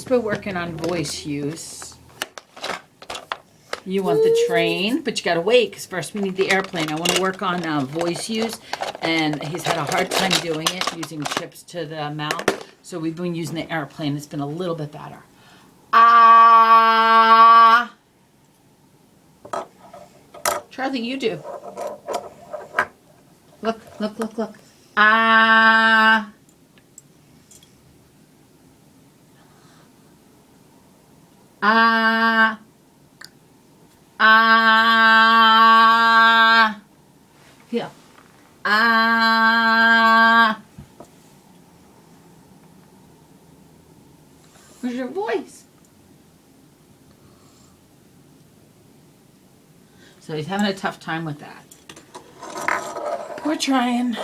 Next, we're working on voice use. You want the train, but you got to wait because first we need the airplane. I want to work on voice use, and he's had a hard time doing it, using chips to the mouth. So we've been using the airplane. It's been a little bit better. Ah. Charlie, you do. Look, look, look, look. Ah. Ah. Ah. Here. Ah. Where's your voice? So he's having a tough time with that. We're trying.